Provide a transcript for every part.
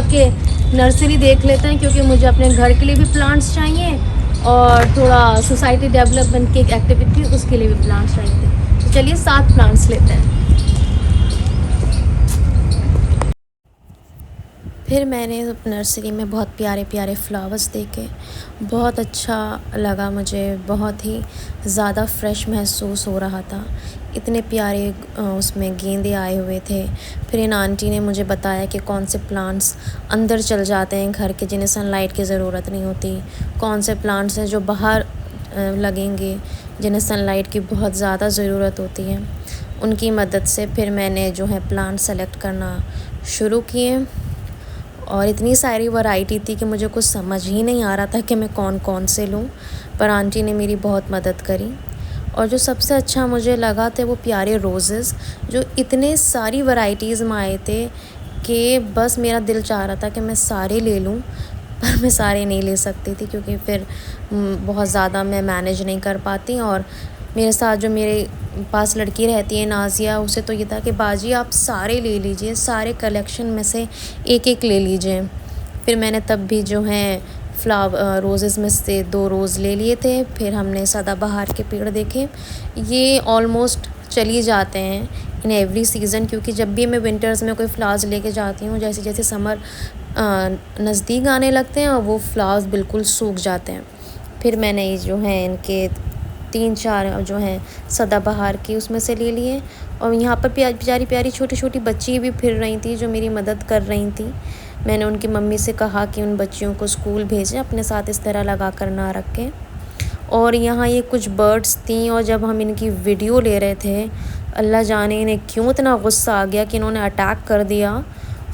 जाके नर्सरी देख लेते हैं, क्योंकि मुझे अपने घर के लिए भी प्लांट्स चाहिए और थोड़ा सोसाइटी डेवलपमेंट की एक्टिविटी उसके लिए भी प्लांट्स चाहिए थे। तो चलिए 7 प्लांट्स लेते हैं। फिर मैंने नर्सरी में बहुत प्यारे प्यारे फ्लावर्स देखे, बहुत अच्छा लगा मुझे, बहुत ही ज़्यादा फ्रेश महसूस हो रहा था। इतने प्यारे उसमें गेंदे आए हुए थे। फिर इन आंटी ने मुझे बताया कि कौन से प्लांट्स अंदर चल जाते हैं घर के, जिन्हें सनलाइट की ज़रूरत नहीं होती, कौन से प्लांट्स हैं जो बाहर लगेंगे, जिन्हें सनलाइट की बहुत ज़्यादा ज़रूरत होती है। उनकी मदद से फिर मैंने जो है प्लांट सेलेक्ट करना शुरू किए, और इतनी सारी वैरायटी थी कि मुझे कुछ समझ ही नहीं आ रहा था कि मैं कौन कौन से लूँ, पर आंटी ने मेरी बहुत मदद करी। और जो सबसे अच्छा मुझे लगा थे वो प्यारे रोज़ेज़, जो इतने सारी वैराइटीज़ में आए थे कि बस मेरा दिल चाह रहा था कि मैं सारे ले लूँ, पर मैं सारे नहीं ले सकती थी क्योंकि फिर बहुत ज़्यादा मैं मैनेज नहीं कर पाती। और मेरे साथ जो मेरे पास लड़की रहती है नाज़िया, उसे तो ये था कि बाजी आप सारे ले लीजिए, सारे कलेक्शन में से एक एक ले लीजिए। फिर मैंने तब भी जो है रोज़ेज़ में से 2 रोज़ ले लिए थे। फिर हमने सदाबहार के पेड़ देखे, ये ऑलमोस्ट चल ही जाते हैं इन एवरी सीज़न, क्योंकि जब भी मैं विंटर्स में कोई फ्लावर्स लेके जाती हूँ, जैसे जैसे समर नज़दीक आने लगते हैं और वो फ्लावर्स बिल्कुल सूख जाते हैं। फिर मैंने ये जो है इनके 3-4 जो हैं सदाबहार की उसमें से ले लिए। और यहाँ पर प्यारी प्यारी छोटी छोटी बच्ची भी फिर रही थी जो मेरी मदद कर रही थी। मैंने उनकी मम्मी से कहा कि उन बच्चियों को स्कूल भेजें, अपने साथ इस तरह लगा कर ना रखें। और यहाँ ये कुछ बर्ड्स थी, और जब हम इनकी वीडियो ले रहे थे, अल्लाह जाने इन्हें क्यों इतना गुस्सा आ गया कि इन्होंने अटैक कर दिया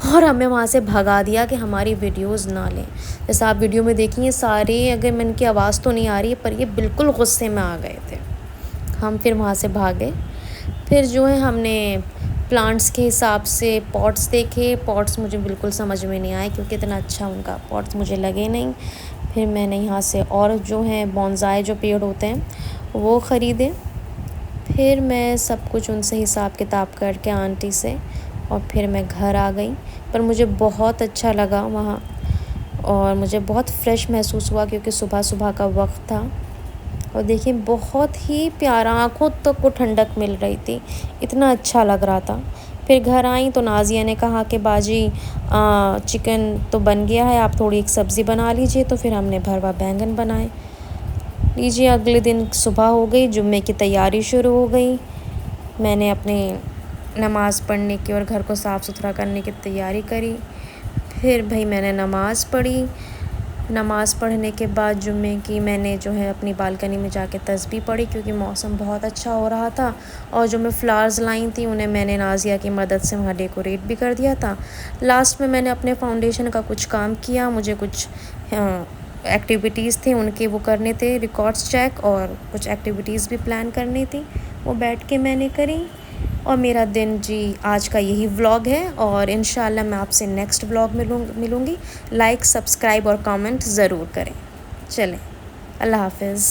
और हमें वहाँ से भगा दिया कि हमारी वीडियोस ना लें। जैसा आप वीडियो में देखिए सारे, अगर मैं इनकी आवाज़ तो नहीं आ रही है पर ये बिल्कुल गुस्से में आ गए थे। हम फिर वहाँ से भागे। फिर जो है हमने प्लांट्स के हिसाब से पॉट्स देखे। पॉट्स मुझे बिल्कुल समझ में नहीं आए क्योंकि इतना अच्छा उनका पॉट्स मुझे लगे नहीं। फिर मैंने यहाँ से और जो है बोनसाई जो पेड़ होते हैं वो ख़रीदे। फिर मैं सब कुछ उनसे हिसाब किताब करके आंटी से, और फिर मैं घर आ गई। पर मुझे बहुत अच्छा लगा वहाँ, और मुझे बहुत फ्रेश महसूस हुआ क्योंकि सुबह सुबह का वक्त था। और देखिए बहुत ही प्यारा, आँखों तक को ठंडक मिल रही थी, इतना अच्छा लग रहा था। फिर घर आई तो नाज़िया ने कहा कि बाजी चिकन तो बन गया है, आप थोड़ी एक सब्ज़ी बना लीजिए। तो फिर हमने भरवा बैंगन बनाए। लीजिए अगले दिन सुबह हो गई, जुम्मे की तैयारी शुरू हो गई। मैंने अपने नमाज़ पढ़ने की और घर को साफ़ सुथरा करने की तैयारी करी। फिर भाई मैंने नमाज़ पढ़ी। नमाज़ पढ़ने के बाद जुम्मे की मैंने जो है अपनी बालकनी में जाके तस्बीह पढ़ी, क्योंकि मौसम बहुत अच्छा हो रहा था। और जो मैं फ़्लावर्स लाई थी उन्हें मैंने नाज़िया की मदद से वहाँ डेकोरेट भी कर दिया था। लास्ट में मैंने अपने फाउंडेशन का कुछ काम किया, मुझे कुछ एक्टिविटीज़ थे उनके वो करने थे, रिकॉर्ड्स चेक, और कुछ एक्टिविटीज़ भी प्लान करनी थी, वो बैठ के मैंने करी। और मेरा दिन जी आज का यही व्लॉग है, और इंशाल्लाह मैं आपसे नेक्स्ट व्लॉग मिलूँगी। लाइक, सब्सक्राइब और कमेंट ज़रूर करें। चलें, अल्लाह हाफ़िज़।